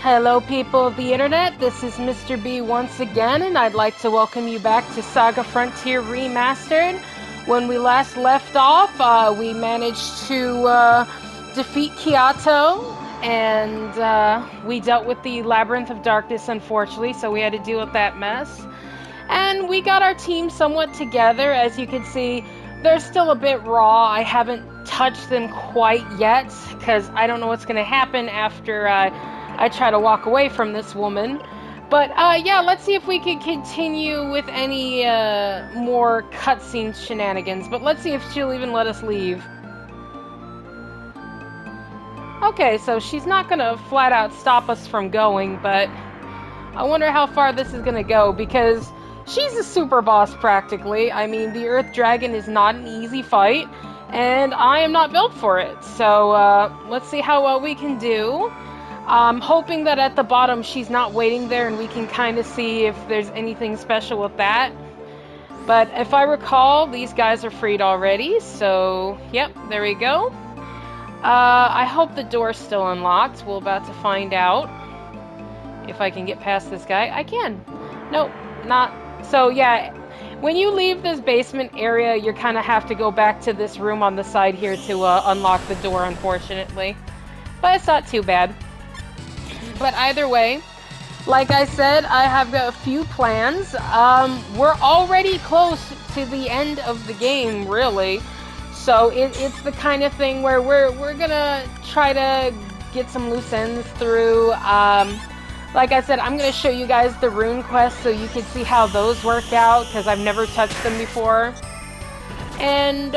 Hello people of the internet, this is Mr. B once again, and I'd like to welcome you back to SaGa Frontier Remastered. When we last left off, we managed to defeat Kyoto, and we dealt with the Labyrinth of Darkness, unfortunately, so we had to deal with that mess. And we got our team somewhat together. As you can see, they're still a bit raw. I haven't touched them quite yet, because I don't know what's going to happen after I try to walk away from this woman. But, yeah, let's see if we can continue with any more cutscene shenanigans. But let's see if she'll even let us leave. Okay, so she's not gonna flat out stop us from going, but I wonder how far this is gonna go, because she's a super boss practically. I mean, the Earth Dragon is not an easy fight, and I am not built for it. So, let's see how well we can do. I'm hoping that at the bottom she's not waiting there and we can kind of see if there's anything special with that. But if I recall, these guys are freed already, so yep, there we go. I hope the door's still unlocked. We're about to find out if I can get past this guy. I can. Nope, not. So yeah, when you leave this basement area, you kind of have to go back to this room on the side here to unlock the door, unfortunately. But it's not too bad. But either way, like I said, I have got a few plans. We're already close to the end of the game, really. So it's the kind of thing where we're gonna try to get some loose ends through. Like I said, I'm gonna show you guys the Rune Quest so you can see how those work out, because I've never touched them before. And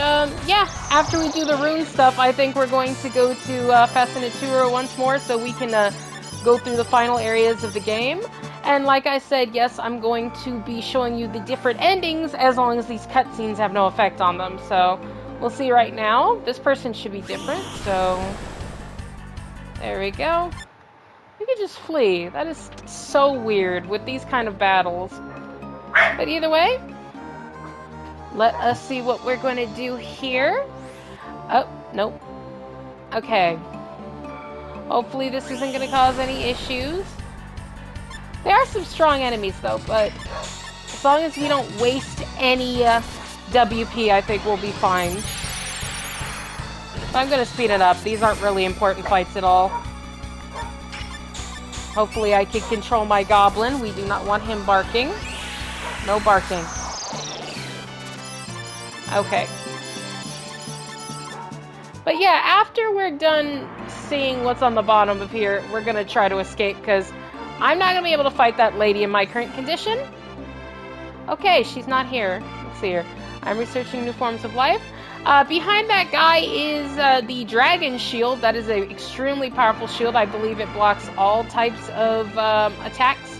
yeah, after we do the rune stuff, I think we're going to go to Fascinatura once more so we can go through the final areas of the game. And like I said, yes, I'm going to be showing you the different endings as long as these cutscenes have no effect on them. So we'll see right now. This person should be different, so there we go. You can just flee. That is so weird with these kind of battles. But either way, let us see what we're going to do here. Oh, nope. Okay. Hopefully this isn't going to cause any issues. There are some strong enemies though, but as long as we don't waste any WP, I think we'll be fine. So I'm going to speed it up. These aren't really important fights at all. Hopefully I can control my goblin. We do not want him barking. No barking. Okay. But yeah, after we're done seeing what's on the bottom of here, we're going to try to escape, because I'm not going to be able to fight that lady in my current condition. Okay, she's not here. Let's see here. I'm researching new forms of life. Behind that guy is the dragon shield. That is an extremely powerful shield. I believe it blocks all types of attacks.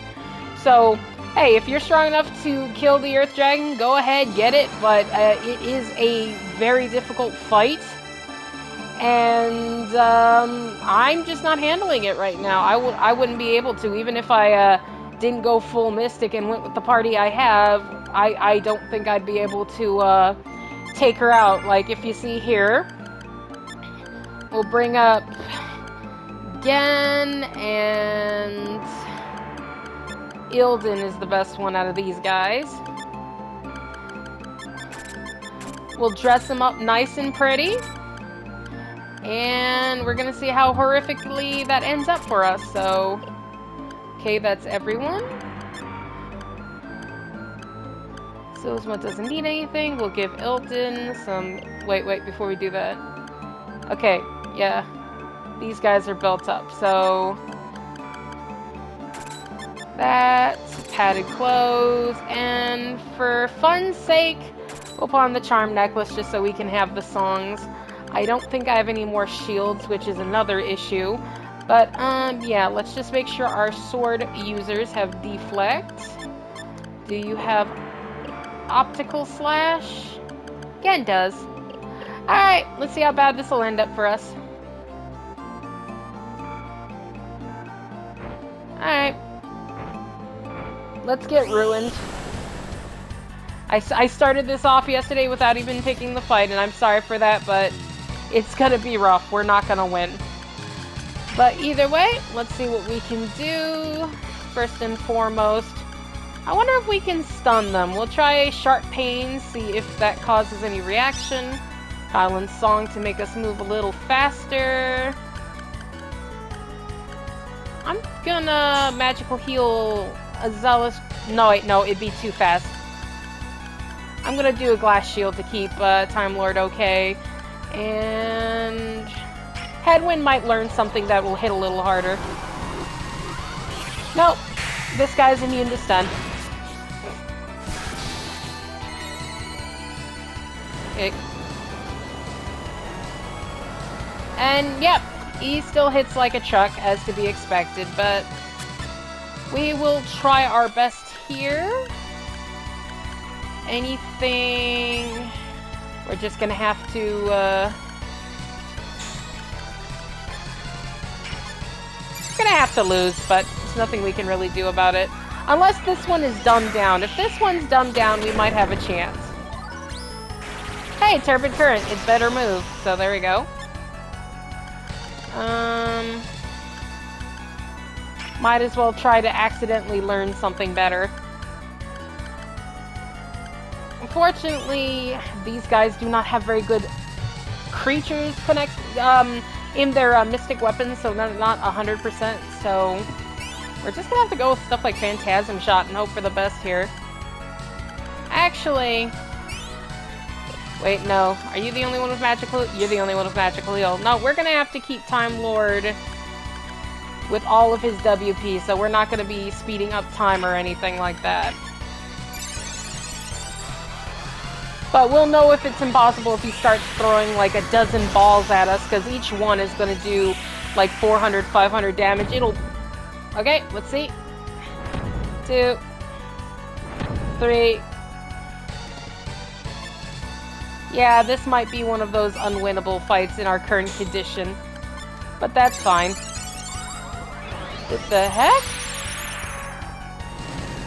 So, hey, if you're strong enough to kill the Earth Dragon, go ahead, get it. But it is a very difficult fight. And I'm just not handling it right now. I wouldn't be able to, even if I didn't go full Mystic and went with the party I have. I don't think I'd be able to take her out. Like, if you see here, we'll bring up Gen, and Ilden is the best one out of these guys. We'll dress him up nice and pretty. And we're gonna see how horrifically that ends up for us. So, okay, that's everyone. Sylsma doesn't need anything. We'll give Ilden some... Wait, before we do that. Okay, yeah. These guys are built up, so... That's padded clothes. And for fun's sake, we'll put on the charm necklace just so we can have the songs. I don't think I have any more shields, which is another issue. But, yeah, let's just make sure our sword users have deflect. Do you have optical slash? Again, does. Alright, let's see how bad this will end up for us. Alright. Let's get ruined. I started this off yesterday without even picking the fight, and I'm sorry for that, but it's gonna be rough. We're not gonna win. But either way, let's see what we can do. First and foremost, I wonder if we can stun them. We'll try Sharp Pain, see if that causes any reaction. Kylan's Song to make us move a little faster. I'm gonna Magical Heal Asellus. No, wait, no, it'd be too fast. I'm gonna do a Glass Shield to keep Time Lord okay. And Headwind might learn something that will hit a little harder. Nope, this guy's immune to stun. Okay. And yep, he still hits like a truck, as to be expected, but we will try our best here. Anything... We're just gonna have to, gonna have to lose, but there's nothing we can really do about it. Unless this one is dumbed down. If this one's dumbed down, we might have a chance. Hey, Turbid Current, it's better move, so there we go. Might as well try to accidentally learn something better. Unfortunately, these guys do not have very good creatures in their mystic weapons, so not 100%, so we're just gonna have to go with stuff like Phantasm Shot and hope for the best here. Actually... Wait, no. Are you the only one with magical? You're the only one with magical heal. No, we're gonna have to keep Time Lord with all of his WP, so we're not gonna be speeding up time or anything like that. But we'll know if it's impossible if he starts throwing like a dozen balls at us, because each one is gonna do like 400, 500 damage. It'll... Okay, let's see. 2, 3... Yeah, this might be one of those unwinnable fights in our current condition. But that's fine. What the heck?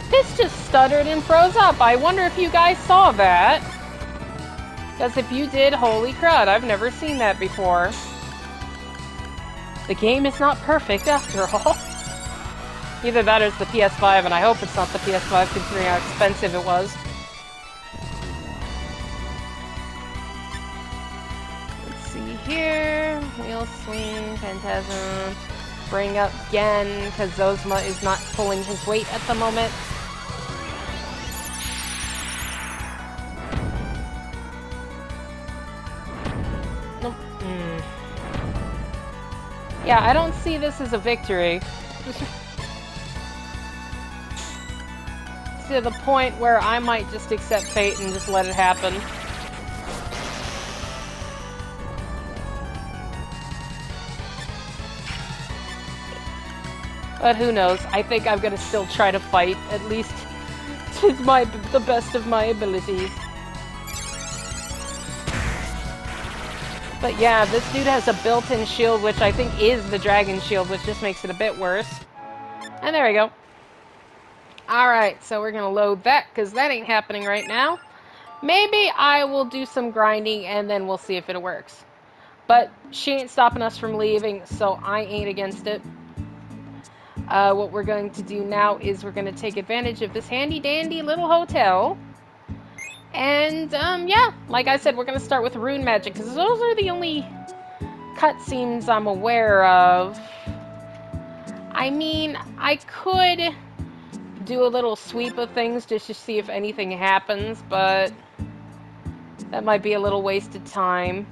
This just stuttered and froze up. I wonder if you guys saw that. Because if you did, holy crud, I've never seen that before. The game is not perfect after all. Either that or it's the PS5, and I hope it's not the PS5 considering how expensive it was. Here, Wheel Swing, Phantasm, bring up Gen, because Zosma is not pulling his weight at the moment. Nope. Yeah, I don't see this as a victory. To the point where I might just accept fate and just let it happen. But who knows? I think I'm gonna still try to fight, at least to the best of my abilities. But yeah, this dude has a built-in shield, which I think is the dragon shield, which just makes it a bit worse. And there we go. Alright, so we're gonna load that, because that ain't happening right now. Maybe I will do some grinding, and then we'll see if it works. But she ain't stopping us from leaving, so I ain't against it. What we're going to do now is we're going to take advantage of this handy-dandy little hotel. And, yeah, like I said, we're going to start with Rune Magic, because those are the only cutscenes I'm aware of. I mean, I could do a little sweep of things just to see if anything happens, but that might be a little waste of time.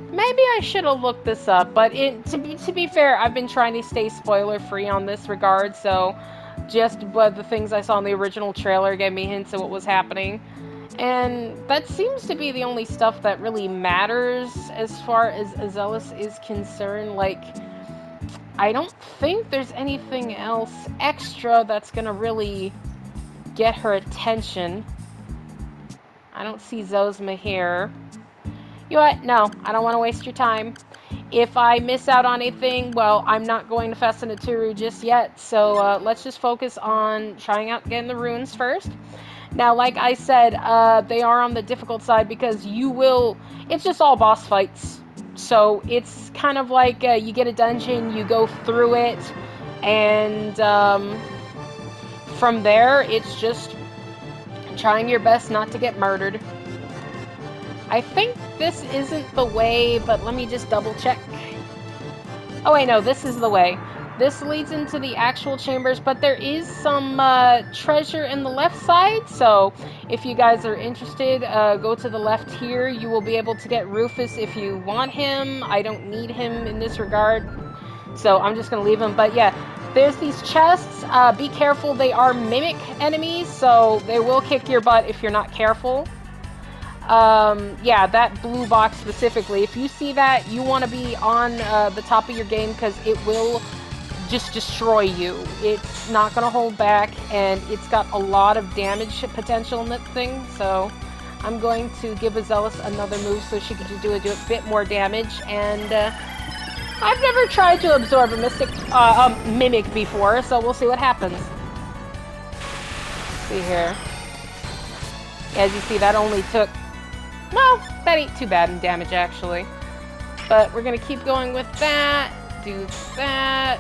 Maybe I should have looked this up, but to be fair, I've been trying to stay spoiler-free on this regard, so just the things I saw in the original trailer gave me hints of what was happening. And that seems to be the only stuff that really matters as far as Asellus is concerned. Like, I don't think there's anything else extra that's gonna really get her attention. I don't see Zosma here. You know what? No, I don't want to waste your time. If I miss out on anything, well, I'm not going to Fesanaturu just yet, so let's just focus on trying out getting the runes first. Now, like I said, they are on the difficult side because it's just all boss fights. So it's kind of like you get a dungeon, you go through it, and from there, it's just trying your best not to get murdered. I think this isn't the way, but let me just double check. Oh wait, no, this is the way. This leads into the actual chambers, but there is some treasure in the left side, so if you guys are interested, go to the left here. You will be able to get Rufus if you want him. I don't need him in this regard, so I'm just going to leave him. But yeah, there's these chests. Be careful, they are mimic enemies, so they will kick your butt if you're not careful. Yeah, that blue box specifically. If you see that, you want to be on the top of your game because it will just destroy you. It's not going to hold back, and it's got a lot of damage potential in that thing, so I'm going to give Asellus another move so she can do a bit more damage, and I've never tried to absorb a mimic before, so we'll see what happens. Let's see here. As you see, that only took... Well, that ain't too bad in damage, actually. But we're going to keep going with that. Do that.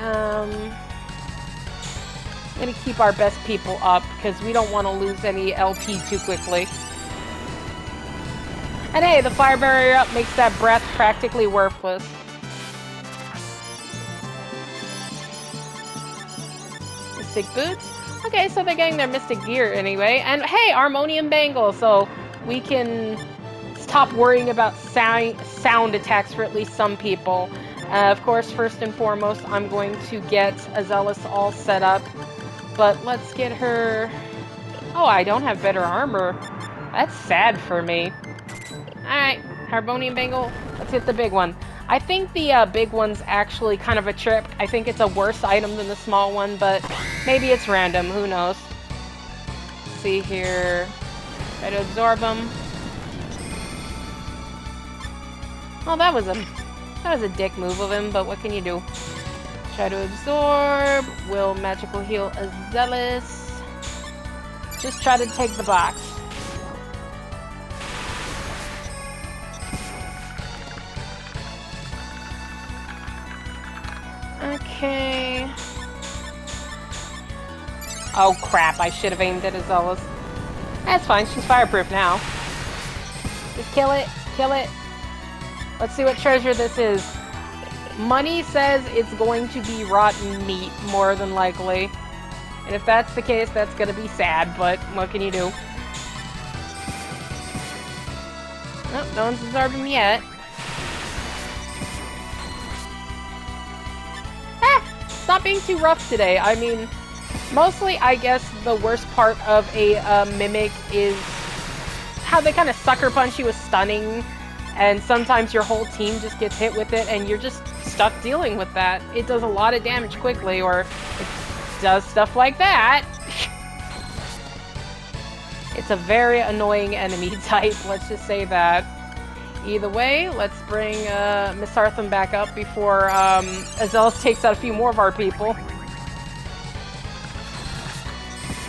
I'm going to keep our best people up, because we don't want to lose any LP too quickly. And hey, the fire barrier up makes that breath practically worthless. Mystic boots. Okay, so they're getting their mystic gear anyway. And hey, harmonium bangle, so we can stop worrying about sound attacks for at least some people. Of course, first and foremost, I'm going to get Asellus all set up. But let's get her... Oh, I don't have better armor. That's sad for me. Alright, harmonium bangle. Let's hit the big one. I think the big one's actually kind of a trick. I think it's a worse item than the small one, but maybe it's random. Who knows? Let's see here. Try to absorb them. Oh, that was a dick move of him, but what can you do? Try to absorb. Will magical heal Asellus. Just try to take the box. Okay. Oh crap, I should have aimed at Asellus. That's fine, she's fireproof now. Just kill it, kill it. Let's see what treasure this is. Money says it's going to be rotten meat, more than likely. And if that's the case, that's gonna be sad, but what can you do? Nope, no one's absorbed him yet. Not being too rough today. I mean, mostly I guess the worst part of a mimic is how they kind of sucker punch you with stunning, and sometimes your whole team just gets hit with it and you're just stuck dealing with that. It does a lot of damage quickly, or it does stuff like that. It's a very annoying enemy type, let's just say that. Either way, let's bring Miss Artham back up before Asellus takes out a few more of our people.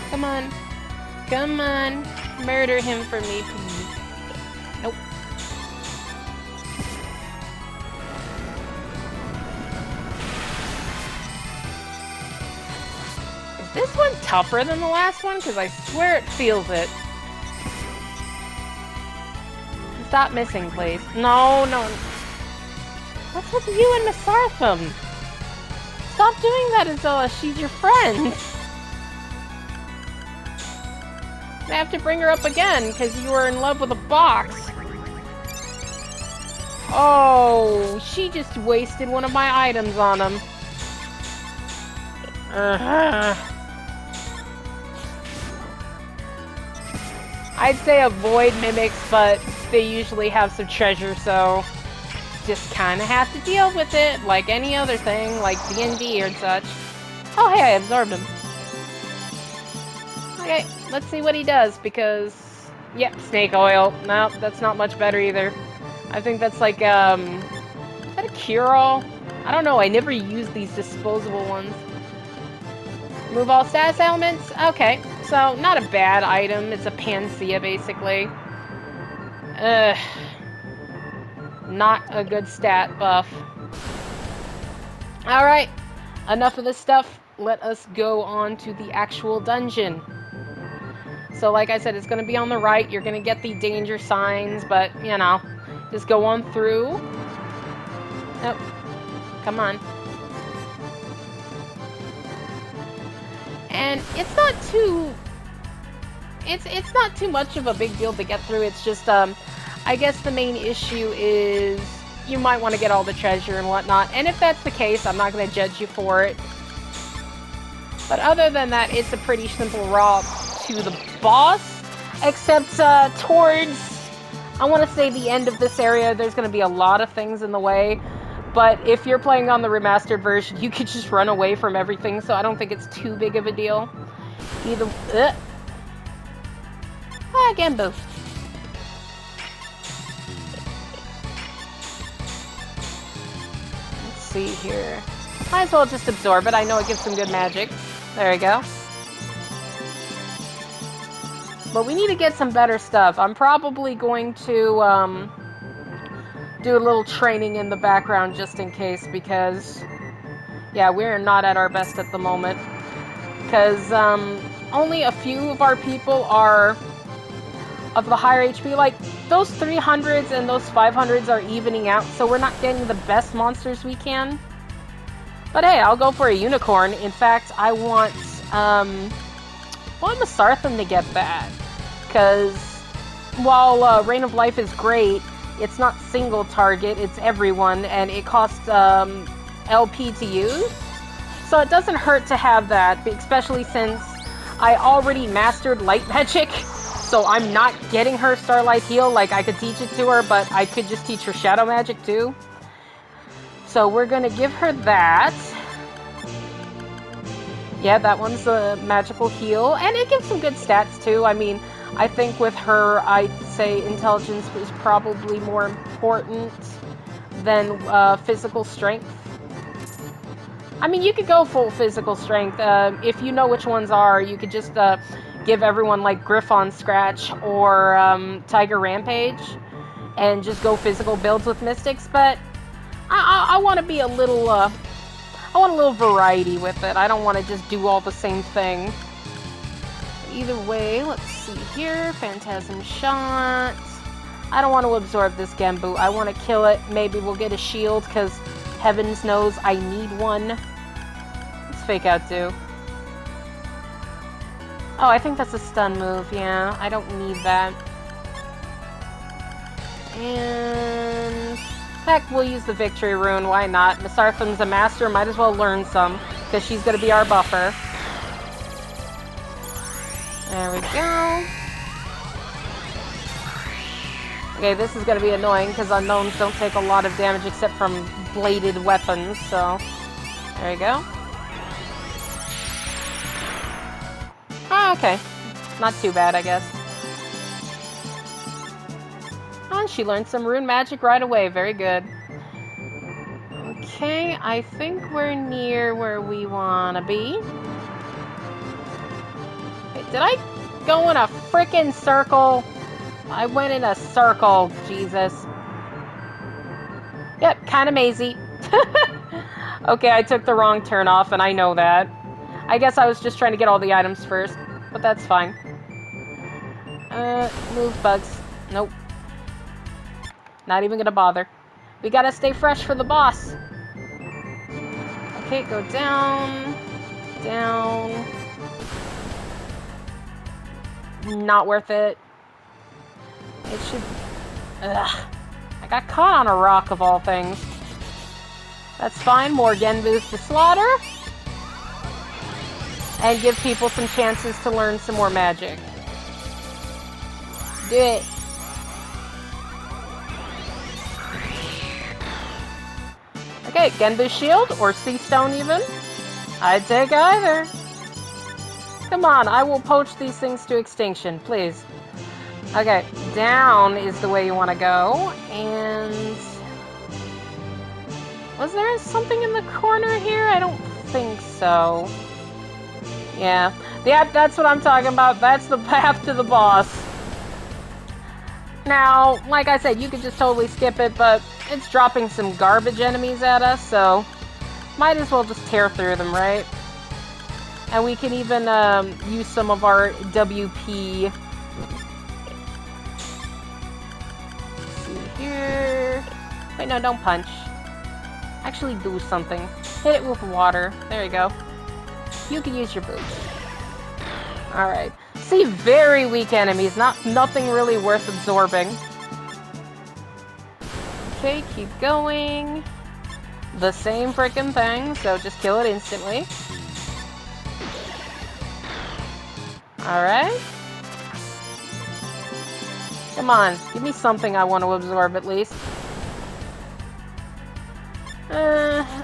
Come on. Come on. Murder him for me, please. Nope. Is this one tougher than the last one? Because I swear it feels it. Stop missing, please. No, no. What's with you and Miss Artham? Stop doing that, Asellus. She's your friend. I have to bring her up again because you were in love with a box. Oh, she just wasted one of my items on him. I'd say avoid mimics, but they usually have some treasure, so just kind of have to deal with it like any other thing, like D&D or such. Oh, hey, I absorbed him. Okay, let's see what he does, because... Yep, snake oil. Nope, that's not much better either. I think that's like, is that a cure-all? I don't know, I never use these disposable ones. Remove all status elements? Okay, So, not a bad item. It's a panacea, basically. Not a good stat buff. Alright, enough of this stuff. Let us go on to the actual dungeon. So like I said, it's going to be on the right. You're going to get the danger signs, but, you know, just go on through. Nope. Come on. And it's not too... It's not too much of a big deal to get through. It's just, I guess the main issue is you might want to get all the treasure and whatnot. And if that's the case, I'm not going to judge you for it. But other than that, it's a pretty simple route to the boss. Except towards, I want to say the end of this area, there's going to be a lot of things in the way. But if you're playing on the remastered version, you could just run away from everything. So I don't think it's too big of a deal. Either... again, boost. Let's see here. Might as well just absorb it. I know it gives some good magic. There we go. But we need to get some better stuff. I'm probably going to do a little training in the background just in case, because yeah, we're not at our best at the moment. Because only a few of our people are of the higher HP. Like, those 300s and those 500s are evening out, so we're not getting the best monsters we can. But hey, I'll go for a unicorn. In fact, I want Masartham to get that. Because while Reign of Life is great, it's not single target, it's everyone, and it costs LP to use. So it doesn't hurt to have that, especially since I already mastered light magic. So I'm not getting her Starlight Heal. Like, I could teach it to her, but I could just teach her Shadow Magic too. So we're gonna give her that. Yeah, that one's a magical heal. And it gives some good stats too. I mean, I think with her, I'd say intelligence was probably more important than physical strength. I mean, you could go full physical strength. If you know which ones are, you could just give everyone like Griffon Scratch or Tiger Rampage and just go physical builds with Mystics, but I want to be a little, I want a little variety with it. I don't want to just do all the same thing. Either way, let's see here. Phantasm Shot. I don't want to absorb this Genbu. I want to kill it. Maybe we'll get a shield, because heavens knows I need one. Let's Fake Out do. Oh, I think that's a stun move, yeah. I don't need that. And... heck, we'll use the Victory Rune, why not? Masartham's a master, might as well learn some, because she's going to be our buffer. There we go. Okay, this is going to be annoying, because unknowns don't take a lot of damage except from bladed weapons, so... there we go. Oh, okay. Not too bad, I guess. Oh, she learned some rune magic right away. Very good. Okay, I think we're near where we want to be. Wait, did I go in a frickin' circle? I went in a circle, Jesus. Yep, kind of mazy. Okay, I took the wrong turn off, and I know that. I guess I was just trying to get all the items first, but that's fine. Move bugs. Nope. Not even gonna bother. We gotta stay fresh for the boss. Okay, go down. Down. Not worth it. It should... ugh. I got caught on a rock of all things. That's fine. More Genbus to slaughter. And give people some chances to learn some more magic. Do it. Okay, Genbu Shield, or Sea Stone even. I'd take either. Come on, I will poach these things to extinction, please. Okay, down is the way you want to go, and... was there something in the corner here? I don't think so. Yeah, Yeah, that's what I'm talking about. That's the path to the boss. Now, like I said, you could just totally skip it, but it's dropping some garbage enemies at us, so might as well just tear through them, right? And we can even use some of our WP. Let's see here. Wait, no, don't punch. Actually do something. Hit it with water. There you go. You can use your boots. Alright. See, very weak enemies. Nothing really worth absorbing. Okay, keep going. The same frickin' thing, so just kill it instantly. Alright. Come on, give me something I want to absorb at least.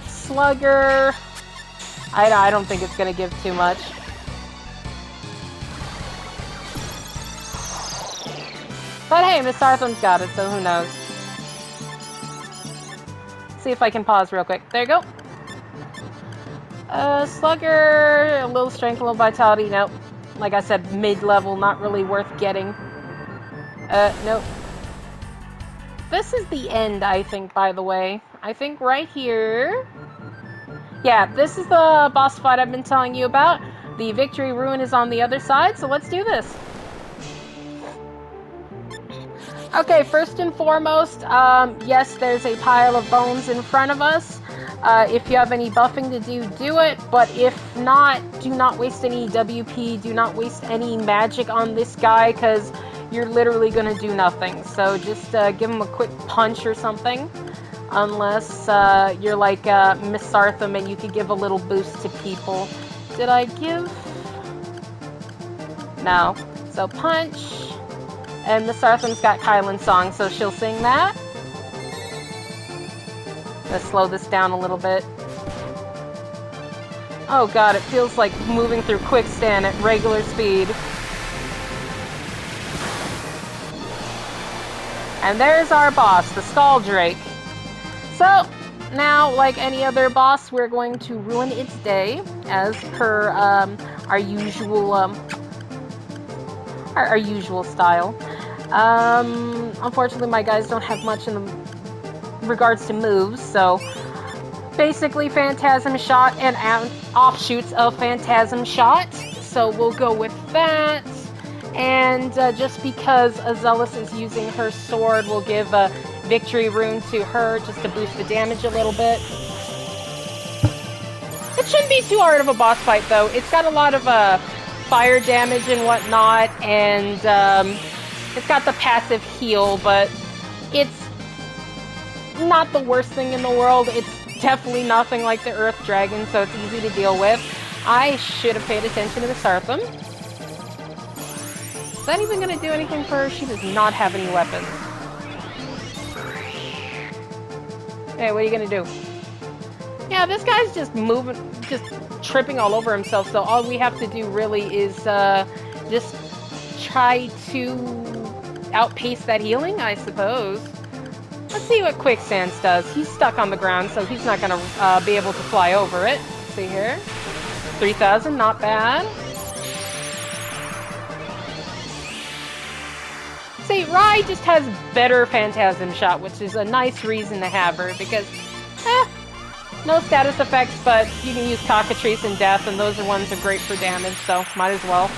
Slugger. I don't think it's gonna give too much. But hey, Miss Artham's got it, so who knows. See if I can pause real quick. There you go. Slugger, a little strength, a little vitality. Nope. Like I said, mid-level, not really worth getting. Nope. This is the end, I think, by the way. I think right here... Yeah, this is the boss fight I've been telling you about. The victory rune is on the other side, so let's do this. Okay, first and foremost, yes, there's a pile of bones in front of us. If you have any buffing to do, do it. But if not, do not waste any WP. Do not waste any magic on this guy, because you're literally going to do nothing. So just give him a quick punch or something. Unless you're like Miss Sartham and you could give a little boost to people. Did I give? No. So punch. And Miss Sartham's got Kylan's song, so she'll sing that. Let's slow this down a little bit. Oh god, it feels like moving through quicksand at regular speed. And there's our boss, the Skull Drake. So, now, like any other boss, we're going to ruin its day, as per our usual style. Unfortunately, my guys don't have much in the regards to moves, so basically Phantasm Shot and offshoots of Phantasm Shot. So we'll go with that. And just because Asellus is using her sword, we'll give a victory rune to her just to boost the damage a little bit. It shouldn't be too hard of a boss fight, though. It's got a lot of fire damage and whatnot, and it's got the passive heal, but it's not the worst thing in the world. It's definitely nothing like the Earth Dragon, so it's easy to deal with. I should have paid attention to the Sartham. Is that even going to do anything for her? She does not have any weapons. Hey, what are you going to do? Yeah, this guy's just moving, just tripping all over himself, so all we have to do really is just try to outpace that healing, I suppose. Let's see what Quicksands does. He's stuck on the ground, so he's not going to be able to fly over it. Let's see here. 3,000, not bad. See, Rai just has better Phantasm Shot, which is a nice reason to have her, because, no status effects, but you can use Cockatrice and Death, and those are ones that are great for damage, so might as well.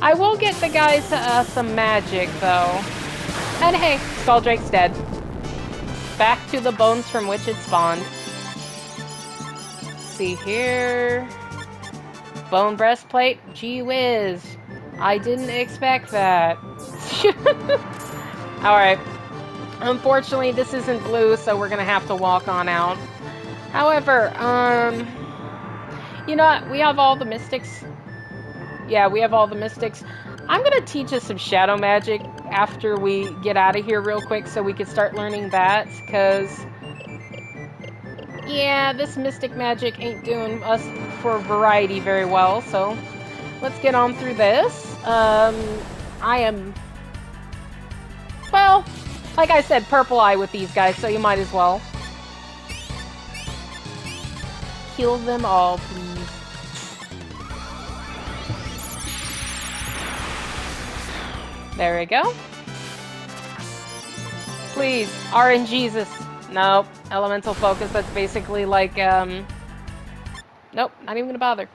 I will get the guys some magic, though. And hey, Skull Drake's dead. Back to the bones from which it spawned. Let's see here. Bone breastplate? Gee whiz. I didn't expect that. Alright. Unfortunately, this isn't blue, so we're gonna have to walk on out. However, you know what? We have all the mystics. Yeah, we have all the mystics. I'm gonna teach us some shadow magic after we get out of here real quick so we can start learning that, because yeah, this mystic magic ain't doing us for variety very well, so let's get on through this. I am, well, like I said, purple eye with these guys, so you might as well. Kill them all, please. There we go. Please, RNGesus. Nope. Elemental Focus, that's basically like, nope, not even gonna bother.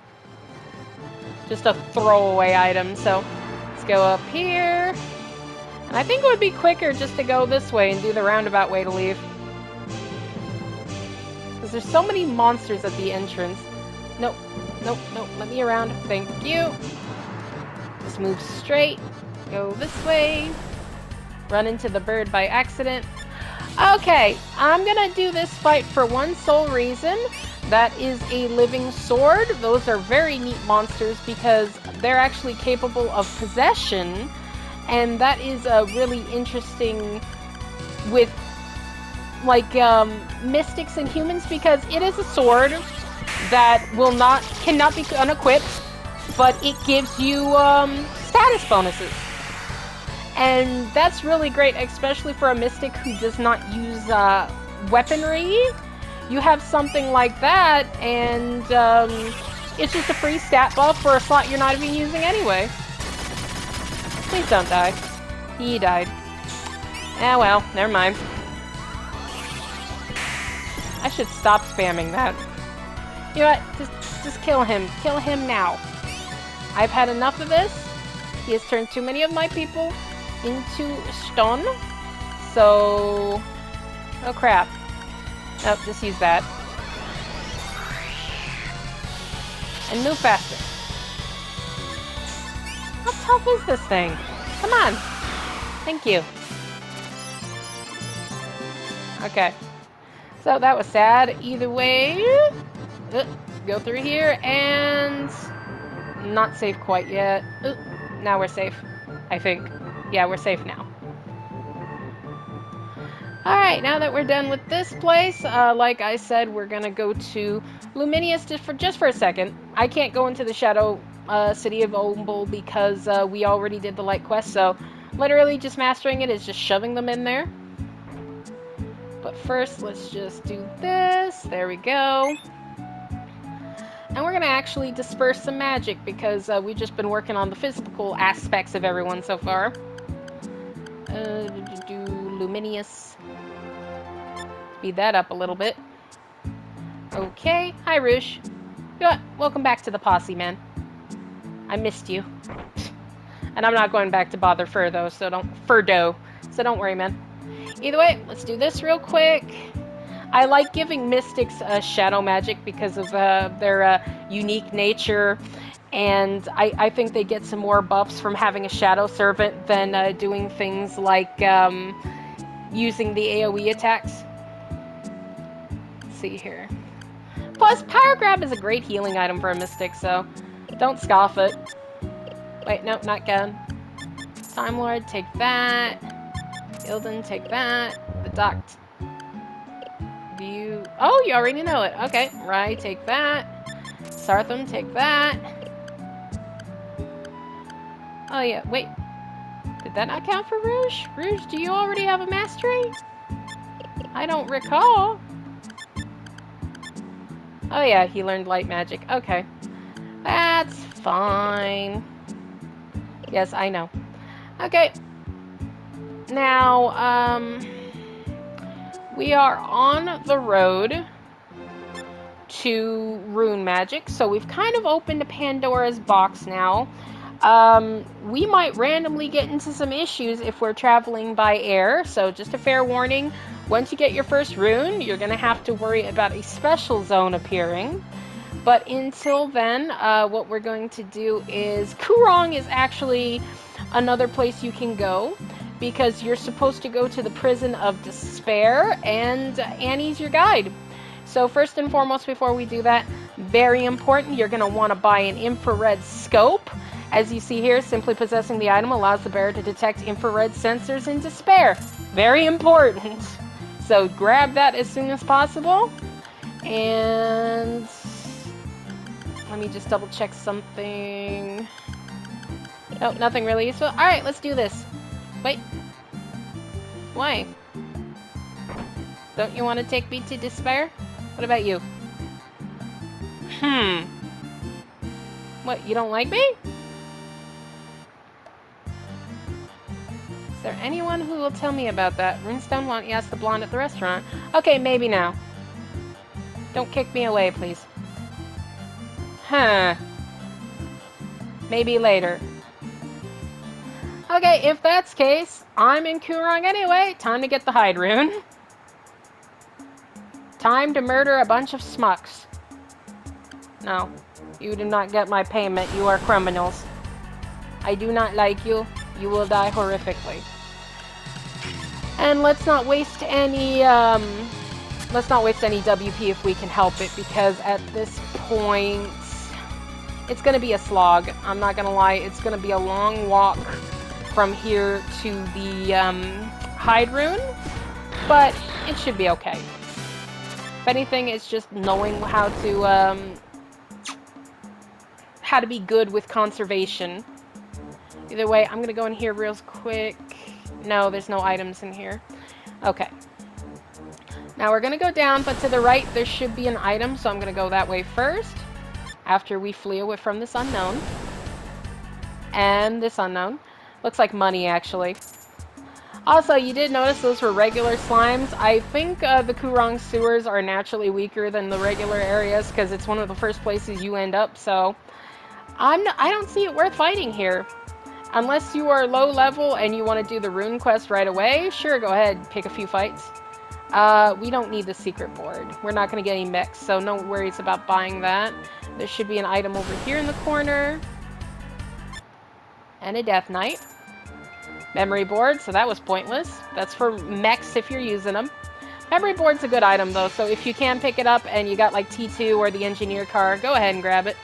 Just a throwaway item, so let's go up here. And I think it would be quicker just to go this way and do the roundabout way to leave. Because there's so many monsters at the entrance. Nope, nope, nope, let me around. Thank you. Just move straight. Go this way. Run into the bird by accident. Okay, I'm gonna do this fight for one sole reason. That is a living sword. Those are very neat monsters because they're actually capable of possession. And that is really interesting with, like, mystics and humans because it is a sword that cannot be unequipped, but it gives you status bonuses. And that's really great, especially for a mystic who does not use weaponry. You have something like that, and it's just a free stat buff for a slot you're not even using anyway. Please don't die. He died. Ah, well, never mind. I should stop spamming that. You know what? Just kill him. Kill him now. I've had enough of this. He has turned too many of my people into stone. So... oh crap. Nope, just use that. And move faster. How tough is this thing? Come on. Thank you. Okay. So that was sad. Either way, go through here and not safe quite yet. Now we're safe, I think. Yeah, we're safe now. Alright, now that we're done with this place, like I said, we're gonna go to Luminius just for a second. I can't go into the Shadow City of Ombol because we already did the light quest, so literally just mastering it is just shoving them in there. But first, let's just do this. There we go. And we're gonna actually disperse some magic because we've just been working on the physical aspects of everyone so far. Do Luminius. Speed that up a little bit. Okay. Hi, Rouge. Welcome back to the posse, man. I missed you. And I'm not going back to bother Furdo, so don't worry, man. Either way, let's do this real quick. I like giving mystics shadow magic because of their unique nature, and I think they get some more buffs from having a shadow servant than doing things like using the AoE attacks. Let's see here. Plus, Power Grab is a great healing item for a mystic, so don't scoff it. Wait, no, not gun. Time Lord, take that. Ilden, take that. The Duct. Oh, you already know it. Okay, right, take that. Sartham, take that. Oh yeah, wait. Did that not count for Rouge? Rouge, do you already have a mastery? I don't recall. Oh yeah, he learned light magic. Okay. That's fine. Yes, I know. Okay. Now, we are on the road to rune magic, so we've kind of opened Pandora's box now. We might randomly get into some issues if we're traveling by air, so just a fair warning. Once you get your first rune, you're going to have to worry about a special zone appearing. But until then, what we're going to do is... Kurong is actually another place you can go, because you're supposed to go to the Prison of Despair, and Annie's your guide. So first and foremost, before we do that, very important, you're going to want to buy an infrared scope. As you see here, simply possessing the item allows the bearer to detect infrared sensors in Despair. Very important. So grab that as soon as possible. And let me just double check something. Nope, nothing really useful. Alright, let's do this. Wait. Why? Don't you want to take me to Despair? What about you? What, you don't like me? Is there anyone who will tell me about that? Runestone won't ask the blonde at the restaurant. Okay, maybe now. Don't kick me away, please. Huh. Maybe later. Okay, if that's the case, I'm in Kurong anyway. Time to get the hide rune. Time to murder a bunch of smucks. No, you do not get my payment. You are criminals. I do not like you. You will die horrifically. And let's not waste any WP if we can help it, because at this point, it's going to be a slog. I'm not going to lie. It's going to be a long walk from here to the hide rune, but it should be okay. If anything, it's just knowing how to be good with conservation. Either way, I'm gonna go in here real quick. No, there's no items in here. Okay. Now we're gonna go down, but to the right there should be an item, so I'm gonna go that way first, after we flee away from this unknown. And this unknown. Looks like money, actually. Also, you did notice those were regular slimes. I think the Kurong sewers are naturally weaker than the regular areas, because it's one of the first places you end up, so I don't see it worth fighting here. Unless you are low level and you want to do the Rune Quest right away, sure, go ahead, pick a few fights. We don't need the secret board. We're not going to get any mechs, so no worries about buying that. There should be an item over here in the corner. And a Death Knight. Memory board, so that was pointless. That's for mechs if you're using them. Memory board's a good item though, so if you can pick it up and you got like T2 or the engineer car, go ahead and grab it.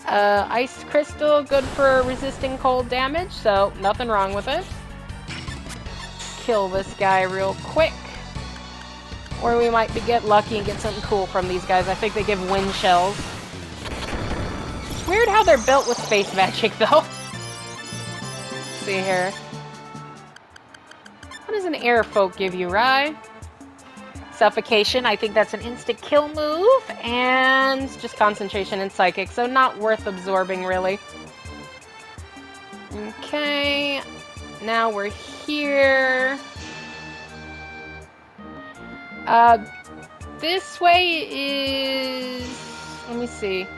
Ice crystal, good for resisting cold damage, so nothing wrong with it. Kill this guy real quick. Or we might get lucky and get something cool from these guys. I think they give wind shells. It's weird how they're built with space magic though. See here. What does an air folk give you, Rye? Suffocation, I think that's an instant kill move, and just concentration and psychic, so not worth absorbing really. Okay, now we're here. This way is, let me see.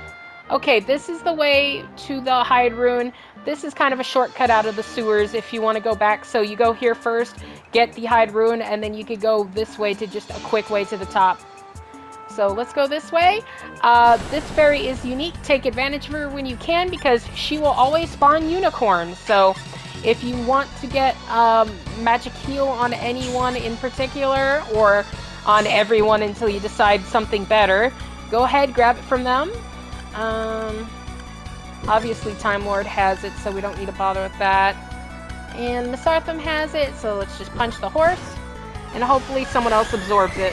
Okay, this is the way to the hide rune. This is kind of a shortcut out of the sewers if you want to go back. So you go here first, get the hide rune, and then you could go this way to just a quick way to the top. So let's go this way. This fairy is unique. Take advantage of her when you can, because she will always spawn unicorns. So if you want to get magic heal on anyone in particular, or on everyone until you decide something better, go ahead, grab it from them. Obviously Time Lord has it, so we don't need to bother with that. And Masartham has it, so let's just punch the horse, and hopefully someone else absorbs it.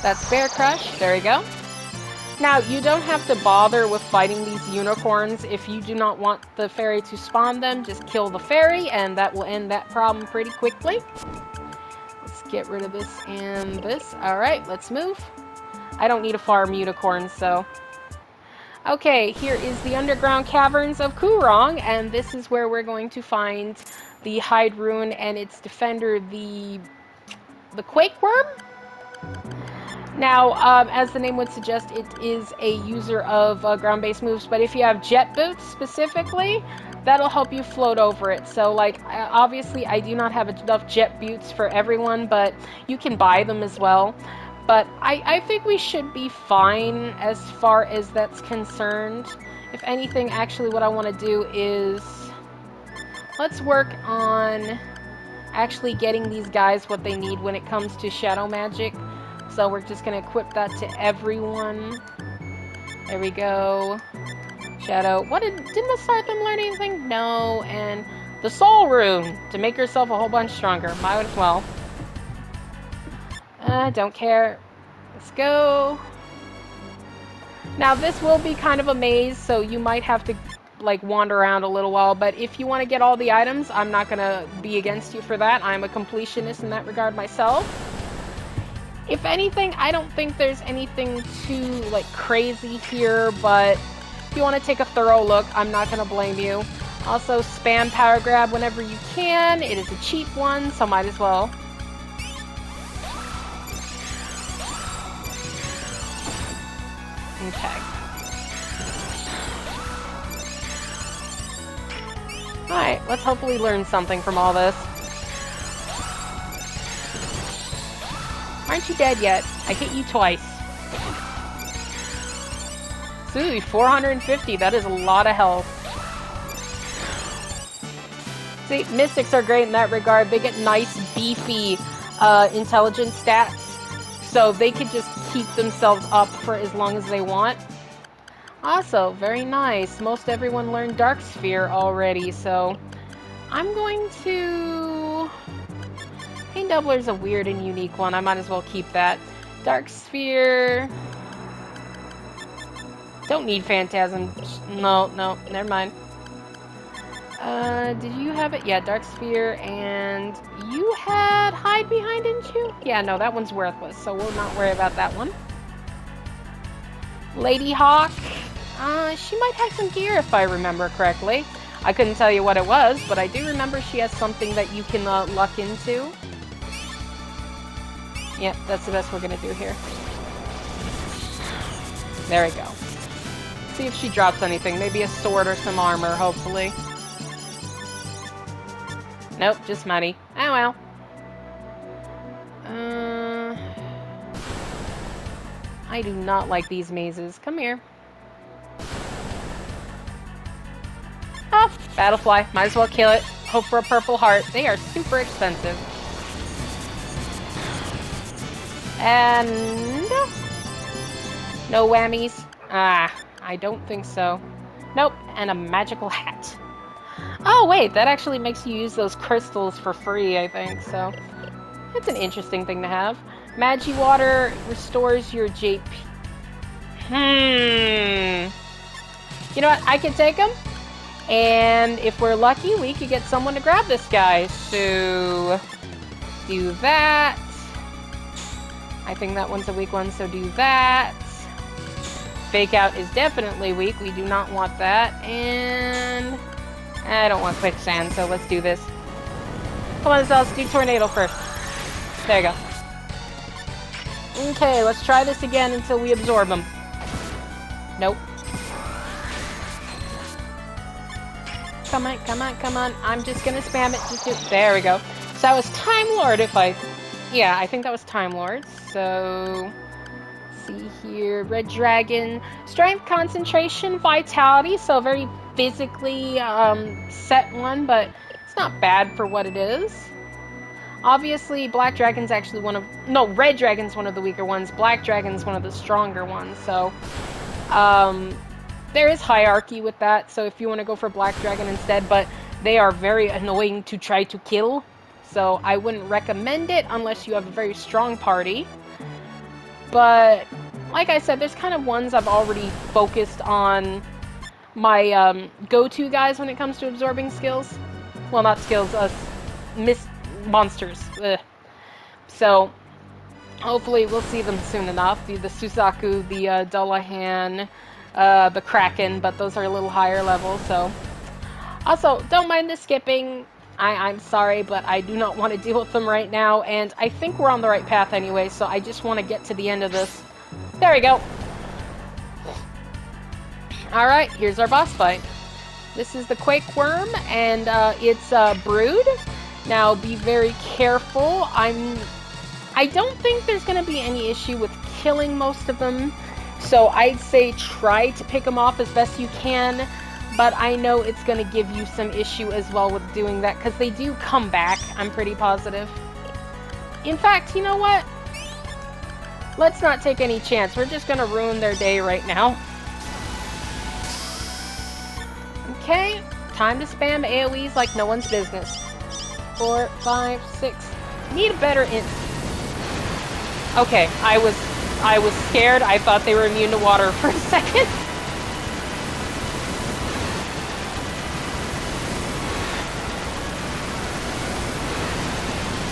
That's Bear Crush, there we go. Now, you don't have to bother with fighting these unicorns. If you do not want the fairy to spawn them, just kill the fairy, and that will end that problem pretty quickly. Let's get rid of this and this. Alright, let's move. I don't need to farm unicorns, so... Okay, here is the underground caverns of Kurong, and this is where we're going to find the hide rune and its defender, the Quake Worm? Now, as the name would suggest, it is a user of ground-based moves, but if you have jet boots specifically, that'll help you float over it. So, like, obviously I do not have enough jet boots for everyone, but you can buy them as well. But I think we should be fine as far as that's concerned. If anything, actually what I want to do is... let's work on actually getting these guys what they need when it comes to shadow magic. So we're just going to equip that to everyone. There we go. Shadow. What didn't Masartham learn anything? No. And the soul rune to make yourself a whole bunch stronger. Might as well. Don't care. Let's go. Now this will be kind of a maze, so you might have to like wander around a little while, but if you want to get all the items, I'm not gonna be against you for that. I'm a completionist in that regard myself. If anything, I don't think there's anything too like crazy here, but if you want to take a thorough look, I'm not gonna blame you. Also, spam power grab whenever you can. It is a cheap one, so might as well. Okay. Alright, let's hopefully learn something from all this. Aren't you dead yet? I hit you twice. Ooh, 450, that is a lot of health. See, Mystics are great in that regard. They get nice, beefy, intelligence stats. So they could just keep themselves up for as long as they want. Also, very nice. Most everyone learned Dark Sphere already, so... I'm going to... Pain Doubler's a weird and unique one. I might as well keep that. Dark Sphere... Don't need Phantasm. No, never mind. Did you have it? Yeah, Dark Sphere, and you had Hide Behind, didn't you? Yeah, no, that one's worthless, so we'll not worry about that one. Lady Hawk, she might have some gear if I remember correctly. I couldn't tell you what it was, but I do remember she has something that you can luck into. Yep, that's the best we're gonna do here. There we go. See if she drops anything. Maybe a sword or some armor, hopefully. Nope, just money. Oh well. I do not like these mazes. Come here. Oh, Battlefly. Might as well kill it. Hope for a purple heart. They are super expensive. And... no whammies. I don't think so. Nope, and a magical hat. Oh, wait, that actually makes you use those crystals for free, I think, so... It's an interesting thing to have. Magi Water restores your JP... You know what, I can take them. And if we're lucky, we could get someone to grab this guy. So... do that. I think that one's a weak one, so do that. Fake Out is definitely weak. We do not want that. And... I don't want quicksand, so let's do this. Come on, let's do tornado first. There you go. Okay, let's try this again until we absorb them. Nope. Come on, come on, come on. I'm just gonna spam it. Just do it. There we go. So that was Time Lord if I... Yeah, I think that was Time Lord. So... see here. Red Dragon. Strength, Concentration, Vitality. So very physically set one, but it's not bad for what it is. Obviously, Black Dragon's actually one of... No, Red Dragon's one of the weaker ones. Black Dragon's one of the stronger ones, so... there is hierarchy with that, so if you want to go for Black Dragon instead, but they are very annoying to try to kill, so I wouldn't recommend it unless you have a very strong party. But, like I said, there's kind of ones I've already focused on my go-to guys when it comes to absorbing skills. Well, not skills, monsters. Ugh. So, hopefully we'll see them soon enough. The Suzaku, the Dullahan, the Kraken, but those are a little higher level, so... Also, don't mind the skipping. I'm sorry, but I do not want to deal with them right now, and I think we're on the right path anyway, so I just want to get to the end of this. There we go. Alright, here's our boss fight. This is the Quake Worm, and it's Brood. Now, be very careful. I don't think there's going to be any issue with killing most of them, so I'd say try to pick them off as best you can, but I know it's going to give you some issue as well with doing that, because they do come back, I'm pretty positive. In fact, you know what? Let's not take any chance. We're just going to ruin their day right now. Okay, time to spam AoEs like no one's business. 4, 5, 6. Need a better Okay, I was scared. I thought they were immune to water for a second.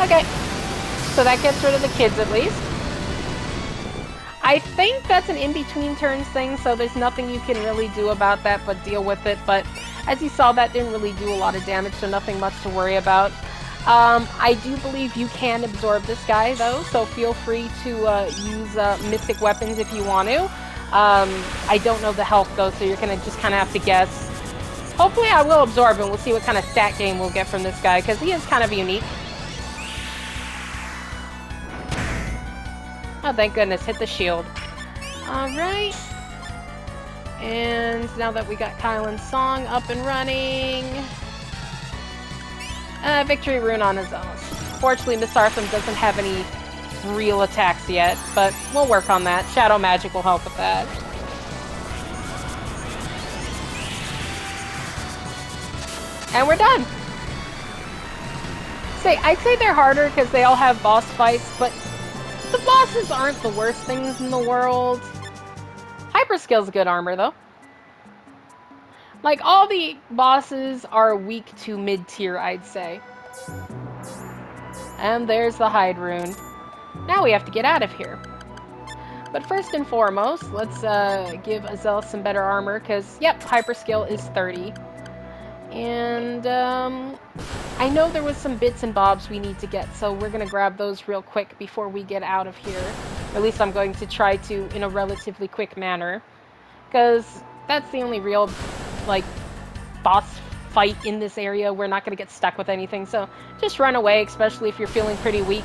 Okay, so that gets rid of the kids at least. I think that's an in-between turns thing, so there's nothing you can really do about that but deal with it, but As you saw, that didn't really do a lot of damage, so nothing much to worry about. I do believe you can absorb this guy, though, so feel free to use mythic weapons if you want to. I don't know the health, though, so you're going to just kind of have to guess. Hopefully I will absorb, and we'll see what kind of stat gain we'll get from this guy, because he is kind of unique. Oh, thank goodness, hit the shield. Alright. And now that we got Kylan's song up and running... victory rune on Asellus. Fortunately, Miss Artham doesn't have any real attacks yet, but we'll work on that. Shadow magic will help with that. And we're done! I'd say they're harder because they all have boss fights, but the bosses aren't the worst things in the world. Hyperskill's good armor, though. Like, all the bosses are weak to mid-tier, I'd say. And there's the hide rune. Now we have to get out of here. But first and foremost, let's give Asellus some better armor, because, yep, hyperskill is 30. And, I know there was some bits and bobs we need to get, so we're going to grab those real quick before we get out of here. Or at least I'm going to try to in a relatively quick manner. Because that's the only real, like, boss fight in this area. We're not going to get stuck with anything, so just run away, especially if you're feeling pretty weak.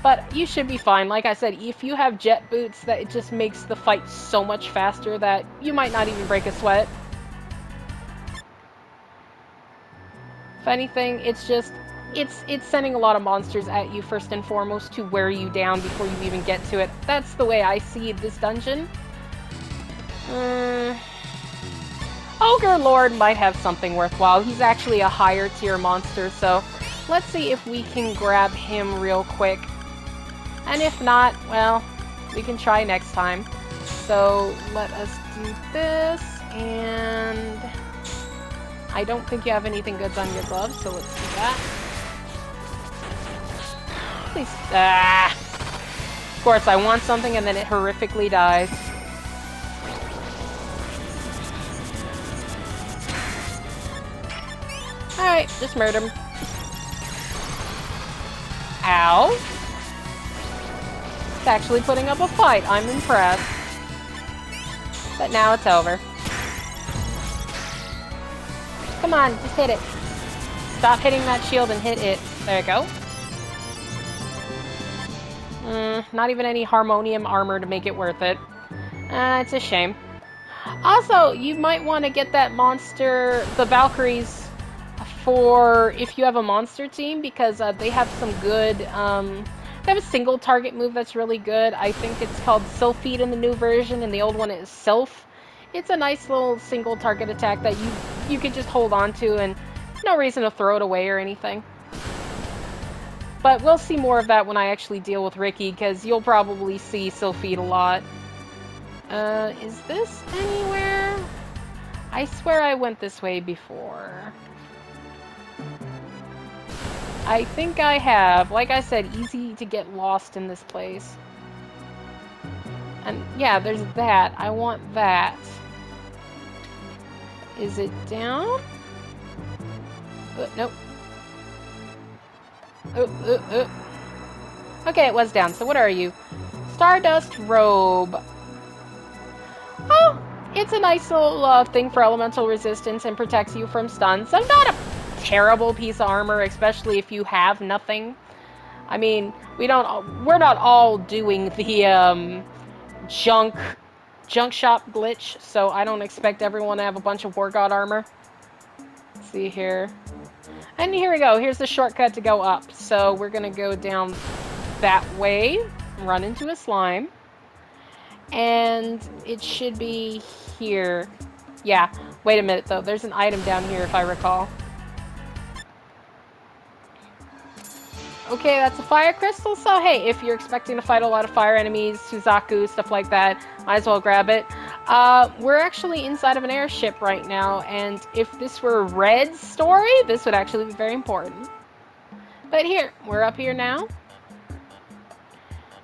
But you should be fine. Like I said, if you have jet boots, that it just makes the fight so much faster that you might not even break a sweat. If anything, it's just, it's sending a lot of monsters at you first and foremost to wear you down before you even get to it. That's the way I see this dungeon. Ogre Lord might have something worthwhile. He's actually a higher tier monster, so let's see if we can grab him real quick. And if not, well, we can try next time. So let us do this, and I don't think you have anything good on your gloves, so let's do that. Please. Of course, I want something and then it horrifically dies. Alright, just murder him. Ow. It's actually putting up a fight. I'm impressed. But now it's over. Come on, just hit it. Stop hitting that shield and hit it. There you go. Not even any harmonium armor to make it worth it. It's a shame. Also, you might want to get that monster, the Valkyries, for if you have a monster team, because they have some good, they have a single target move that's really good. I think it's called Sylphid in the new version, and the old one is Sylph. It's a nice little single target attack that you can just hold on to, and no reason to throw it away or anything. But we'll see more of that when I actually deal with Ricky, because you'll probably see Sylphid a lot. Is this anywhere? I swear I went this way before. I think I have. Like I said, easy to get lost in this place. And yeah, there's that. I want that. Is it down? Nope. Okay, it was down. So what are you? Stardust Robe. Oh, it's a nice little thing for elemental resistance and protects you from stuns. So not a terrible piece of armor, especially if you have nothing. I mean, we're not all doing the junk shop glitch, so I don't expect everyone to have a bunch of War God armor. Let's see here. And here we go. Here's the shortcut to go up. So we're gonna go down that way, run into a slime, and it should be here. Yeah, wait a minute though. There's an item down here if I recall. Okay, that's a fire crystal, so hey, if you're expecting to fight a lot of fire enemies, Suzaku, stuff like that, might as well grab it. We're actually inside of an airship right now, and if this were Red's story, this would actually be very important. But here, we're up here now.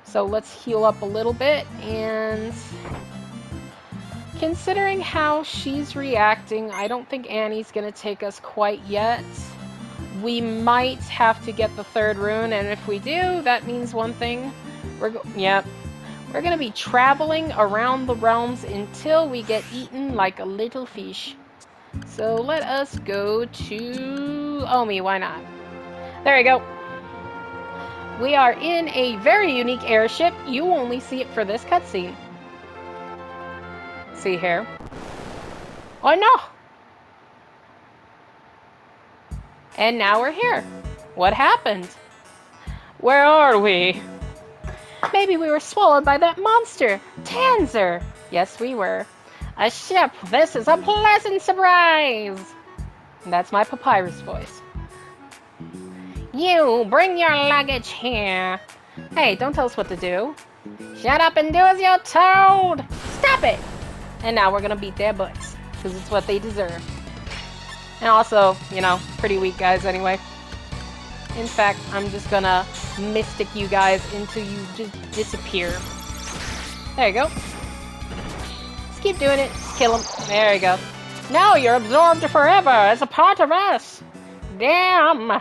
So let's heal up a little bit, and Considering how she's reacting, I don't think Annie's gonna take us quite yet. We might have to get the third rune, and if we do, that means one thing. We're gonna be traveling around the realms until we get eaten like a little fish. So let us go to Omi, why not? There we go. We are in a very unique airship. You only see it for this cutscene. See here. Oh no! And now we're here. What happened? Where are we? Maybe we were swallowed by that monster, Tanzer. Yes, we were. A ship. This is a pleasant surprise. And that's my papyrus voice. You, bring your luggage here. Hey, don't tell us what to do. Shut up and do as you're told. Stop it. And now we're gonna beat their butts, because it's what they deserve. And also, you know, pretty weak guys anyway. In fact, I'm just gonna mystic you guys until you just disappear. There you go. Just keep doing it. Just kill them. There you go. Now you're absorbed forever as a part of us. Damn.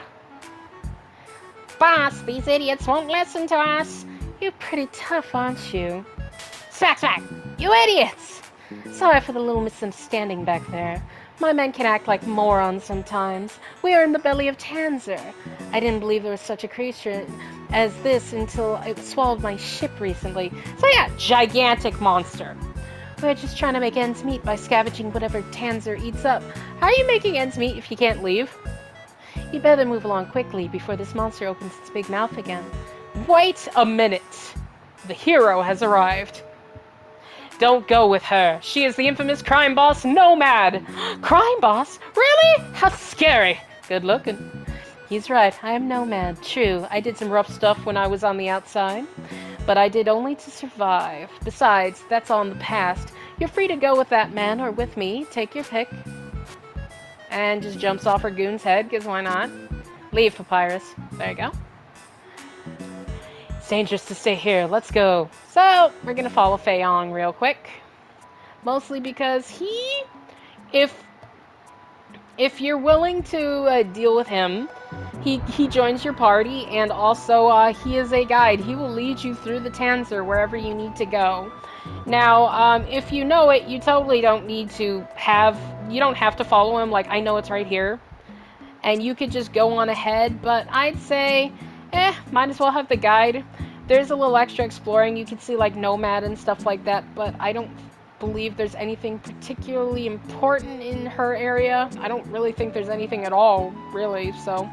Boss, these idiots won't listen to us. You're pretty tough, aren't you? Smack, smack. You idiots. Sorry for the little misunderstanding back there. My men can act like morons sometimes. We are in the belly of Tanzer. I didn't believe there was such a creature as this until it swallowed my ship recently. So yeah, gigantic monster. We're just trying to make ends meet by scavenging whatever Tanzer eats up. How are you making ends meet if you can't leave? You better move along quickly before this monster opens its big mouth again. Wait a minute. The hero has arrived. Don't go with her. She is the infamous crime boss, Nomad. Crime boss? Really? How scary. Good looking. He's right. I am Nomad. True, I did some rough stuff when I was on the outside, but I did only to survive. Besides, that's all in the past. You're free to go with that man or with me. Take your pick. And just jumps off her goon's head, because why not? Leave, Papyrus. There you go. It's dangerous to stay here. Let's go. So, we're going to follow Fei-Yong real quick. Mostly because if you're willing to deal with him, he joins your party, and also he is a guide. He will lead you through the Tanzer wherever you need to go. Now, if you know it, you totally don't need to you don't have to follow him, like, I know it's right here. And you could just go on ahead, but I'd say, might as well have the guide. There's a little extra exploring. You can see, like, Nomad and stuff like that, but I don't believe there's anything particularly important in her area. I don't really think there's anything at all, really, so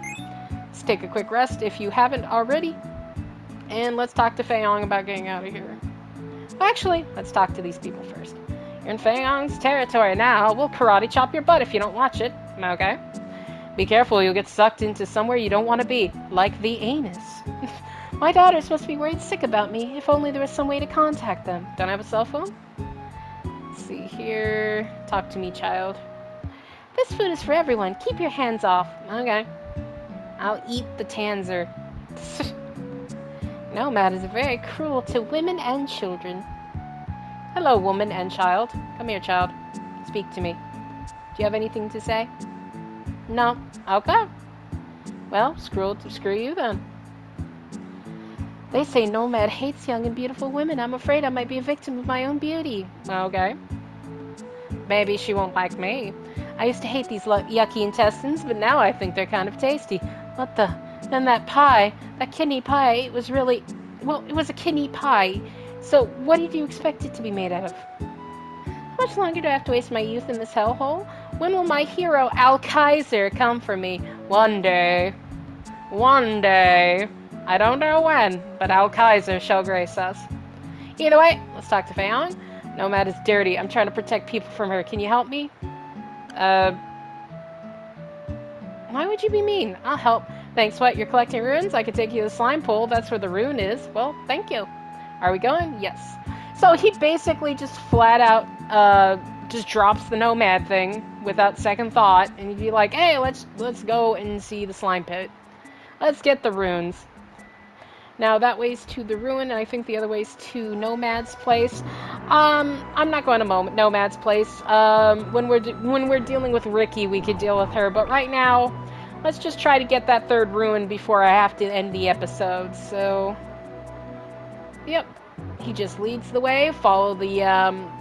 let's take a quick rest if you haven't already. And let's talk to Fei-Yong about getting out of here. Actually, let's talk to these people first. You're in Fei-Yong's territory now. We'll karate chop your butt if you don't watch it. Okay? Be careful, you'll get sucked into somewhere you don't want to be, like the anus. My daughters must be worried sick about me. If only there was some way to contact them. Don't I have a cell phone? Let's see here. Talk to me, child. This food is for everyone. Keep your hands off. Okay. I'll eat the Tanzer. Nomad is very cruel to women and children. Hello, woman and child. Come here, child. Speak to me. Do you have anything to say? No. Okay. Well, screw you then. They say Nomad hates young and beautiful women. I'm afraid I might be a victim of my own beauty. Okay. Maybe she won't like me. I used to hate these yucky intestines, but now I think they're kind of tasty. What the? Then that pie, that kidney pie, it was really... Well, it was a kidney pie. So, what did you expect it to be made of? How much longer do I have to waste my youth in this hellhole? When will my hero, Al-Kaiser, come for me? One day. One day. I don't know when, but Al-Kaiser shall grace us. Either way, let's talk to Fei-Yong. Nomad is dirty. I'm trying to protect people from her. Can you help me? Why would you be mean? I'll help. Thanks, what? You're collecting runes? I could take you to the slime pool. That's where the rune is. Well, thank you. Are we going? Yes. So he basically just flat out just drops the Nomad thing without second thought, and he'd be like, hey, let's go and see the slime pit. Let's get the runes. Now that way's to the ruin, and I think the other way's to Nomad's place. I'm not going to Nomad's place. When we're dealing with Ricky, we could deal with her. But right now, let's just try to get that third ruin before I have to end the episode. So, yep, he just leads the way. Follow the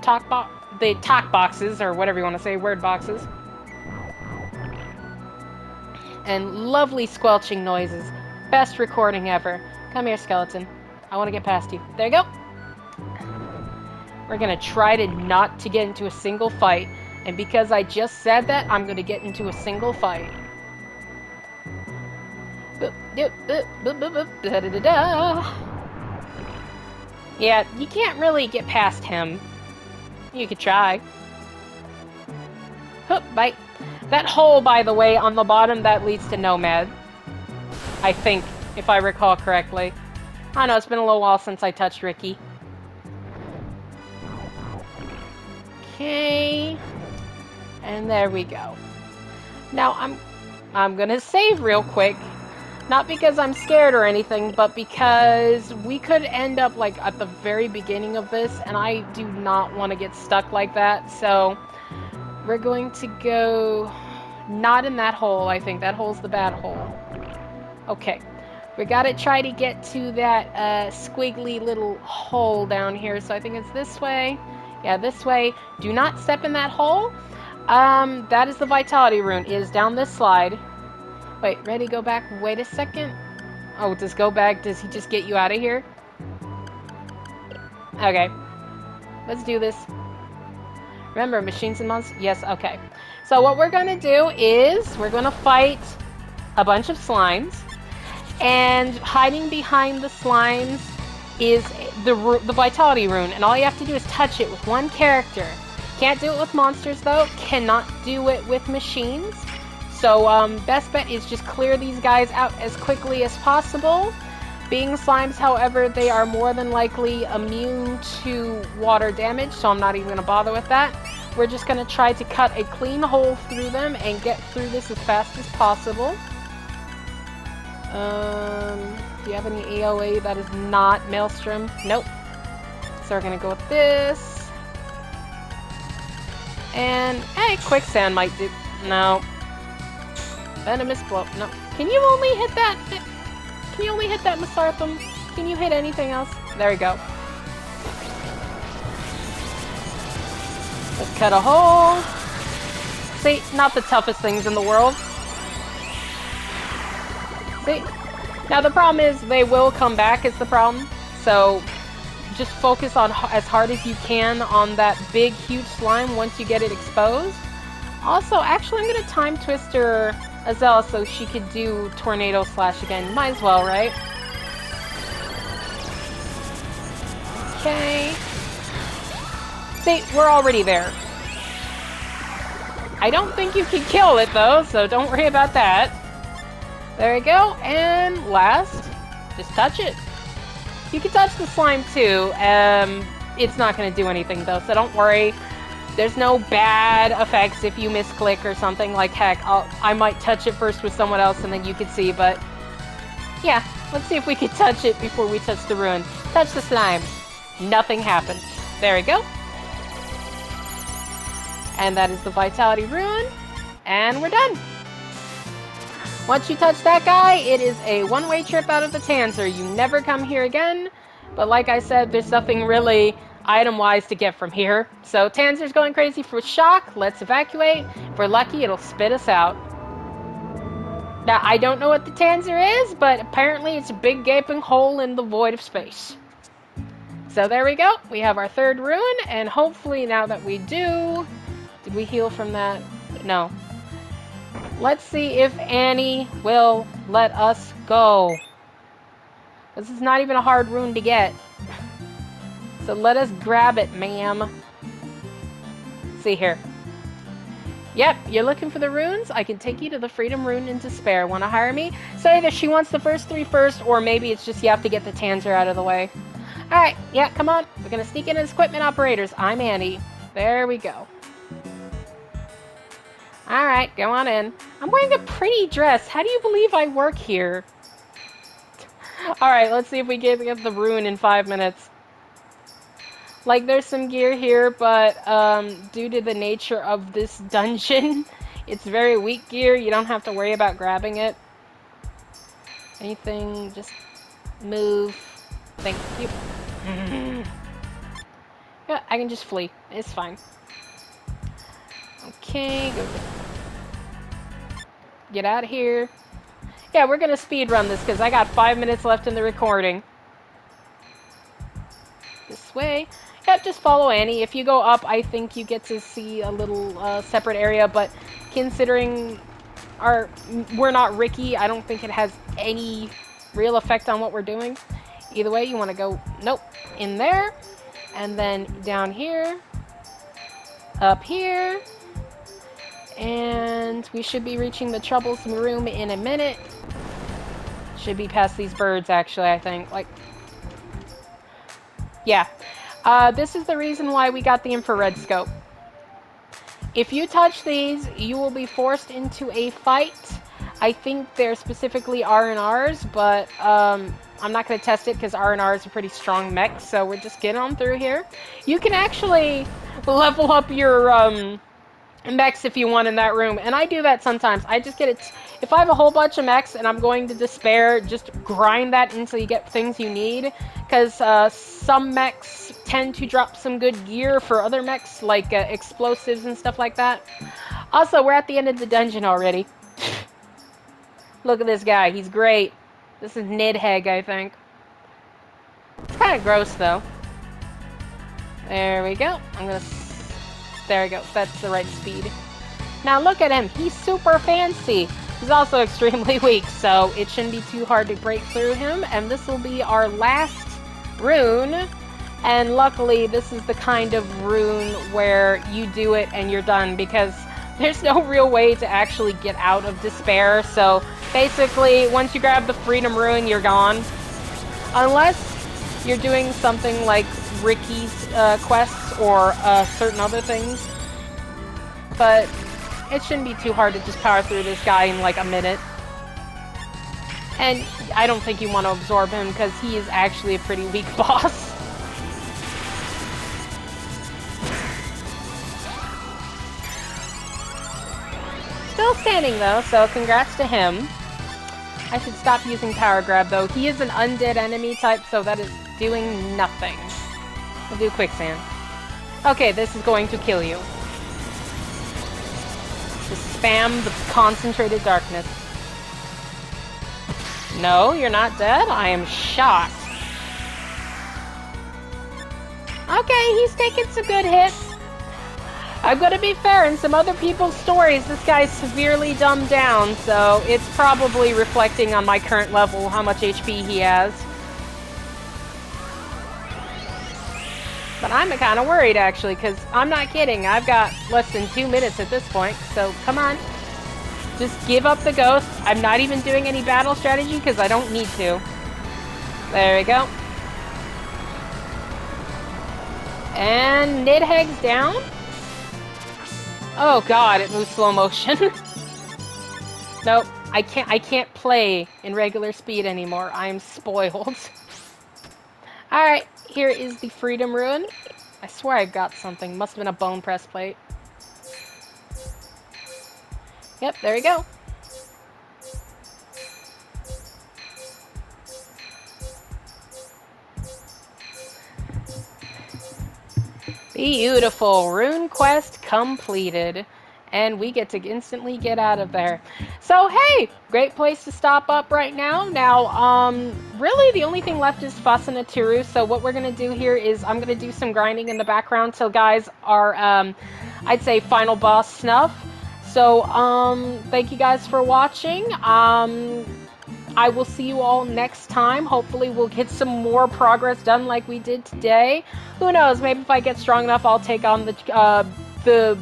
talk boxes, or whatever you want to say, word boxes, and lovely squelching noises. Best recording ever. Come here, skeleton. I want to get past you. There you go. We're going to try to not to get into a single fight. And because I just said that, I'm going to get into a single fight. Yeah, you can't really get past him. You could try. Hook, bite. That hole, by the way, on the bottom, that leads to Nomad. I think, if I recall correctly. I know, it's been a little while since I touched Ricky. Okay, and there we go. Now I'm gonna save real quick, not because I'm scared or anything, but because we could end up like at the very beginning of this, and I do not want to get stuck like that. So we're going to go not in that hole. I think that hole's the bad hole. Okay, we gotta try to get to that squiggly little hole down here. So I think it's this way. Yeah, this way. Do not step in that hole. That is the vitality rune. It is down this slide. Wait, ready? Go back. Wait a second. Oh, does go back? Does he just get you out of here? Okay. Let's do this. Remember, machines and monsters? Yes, okay. So what we're going to do is we're going to fight a bunch of slimes. And hiding behind the slimes is the vitality rune, and all you have to do is touch it with one character. Can't do it with monsters though, cannot do it with machines. So best bet is just clear these guys out as quickly as possible. Being slimes, however, they are more than likely immune to water damage, so I'm not even going to bother with that. We're just going to try to cut a clean hole through them and get through this as fast as possible. Do you have any AoE that is not Maelstrom? Nope. So we're gonna go with this. And, hey, Quicksand might do... No. Venomous Blow. No. Can you only hit that... Can you only hit that Masartham? Can you hit anything else? There we go. Let's cut a hole. See, not the toughest things in the world. See? Now the problem is they will come back is the problem. So just focus on as hard as you can on that big, huge slime once you get it exposed. Also, actually, I'm going to time twister Asellus so she could do Tornado Slash again. Might as well, right? Okay. See, we're already there. I don't think you can kill it, though, so don't worry about that. There we go, and last, just touch it. You can touch the slime too. It's not going to do anything though, so don't worry. There's no bad effects if you misclick or something. Like heck, I might touch it first with someone else and then you can see, but yeah, let's see if we can touch it before we touch the ruin. Touch the slime. Nothing happened. There we go. And that is the vitality rune, and we're done. Once you touch that guy, it is a one-way trip out of the Tanzer. You never come here again. But like I said, there's nothing really item-wise to get from here. So Tanzer's going crazy for shock. Let's evacuate. If we're lucky, it'll spit us out. Now, I don't know what the Tanzer is, but apparently it's a big gaping hole in the void of space. So there we go. We have our third rune, and hopefully now that we do... Did we heal from that? No. Let's see if Annie will let us go. This is not even a hard rune to get. So let us grab it, ma'am. See here. Yep, you're looking for the runes? I can take you to the Freedom Rune in Despair. Want to hire me? So either she wants the first three first, or maybe it's just you have to get the Tanzer out of the way. Alright, yeah, come on. We're going to sneak in as equipment operators. I'm Annie. There we go. Alright, go on in. I'm wearing a pretty dress. How do you believe I work here? Alright, let's see if we get the rune in 5 minutes. Like, there's some gear here, but due to the nature of this dungeon, it's very weak gear. You don't have to worry about grabbing it. Anything, just move. Thank you. Yeah, I can just flee. It's fine. Okay, go. Get out of here. Yeah, we're gonna speed run this because I got 5 minutes left in the recording. This way. Yep, just follow Annie. If you go up, I think you get to see a little separate area, but considering we're not Ricky, I don't think it has any real effect on what we're doing. Either way, you want to go, nope, in there, and then down here, up here, and we should be reaching the troublesome room in a minute. Should be past these birds, actually, I think. Like, yeah. This is the reason why we got the infrared scope. If you touch these, you will be forced into a fight. I think they're specifically R&Rs, but I'm not going to test it because R&Rs are pretty strong mechs, so we're just getting on through here. You can actually level up your mechs if you want in that room, and I do that sometimes. I just get it. If I have a whole bunch of mechs and I'm going to despair, just grind that until you get things you need, because some mechs tend to drop some good gear for other mechs, like explosives and stuff like that. Also, we're at the end of the dungeon already. Look at this guy. He's great. This is Nidhegg, I think. It's kind of gross, though. There we go. There we go. That's the right speed. Now look at him. He's super fancy. He's also extremely weak, so it shouldn't be too hard to break through him. And this will be our last rune. And luckily, this is the kind of rune where you do it and you're done, because there's no real way to actually get out of despair. So basically, once you grab the freedom rune, you're gone. Unless you're doing something like Ricky's quests or certain other things. But it shouldn't be too hard to just power through this guy in like a minute. And I don't think you want to absorb him because he is actually a pretty weak boss. Still standing though, so congrats to him. I should stop using power grab though. He is an undead enemy type, so that is doing nothing. We'll do quicksand. Okay, this is going to kill you. Just spam the concentrated darkness. No, you're not dead? I am shocked. Okay, he's taking some good hits. I'm gonna be fair, in some other people's stories, this guy's severely dumbed down, so it's probably reflecting on my current level, how much HP he has. But I'm kind of worried, actually, because I'm not kidding. I've got less than 2 minutes at this point, so come on. Just give up the ghost. I'm not even doing any battle strategy, because I don't need to. There we go. And Nidhegg's down. Oh god, it moves slow motion. Nope, I can't play in regular speed anymore. I am spoiled. Alright, here is the freedom rune. I swear I got something. Must have been a bone press plate. Yep, there we go. Beautiful. Rune Quest completed. And we get to instantly get out of there. So, hey! Great place to stop up right now. Now, really the only thing left is Fuss and Aturu. So what we're going to do here is I'm going to do some grinding in the background till guys are, I'd say, final boss snuff. So, thank you guys for watching. I will see you all next time. Hopefully we'll get some more progress done like we did today. Who knows, maybe if I get strong enough, I'll take on the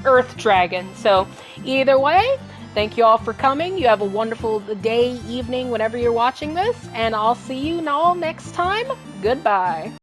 Earth Dragon. So, either way, thank you all for coming. You have a wonderful day, evening, whenever you're watching this. And I'll see you all next time. Goodbye.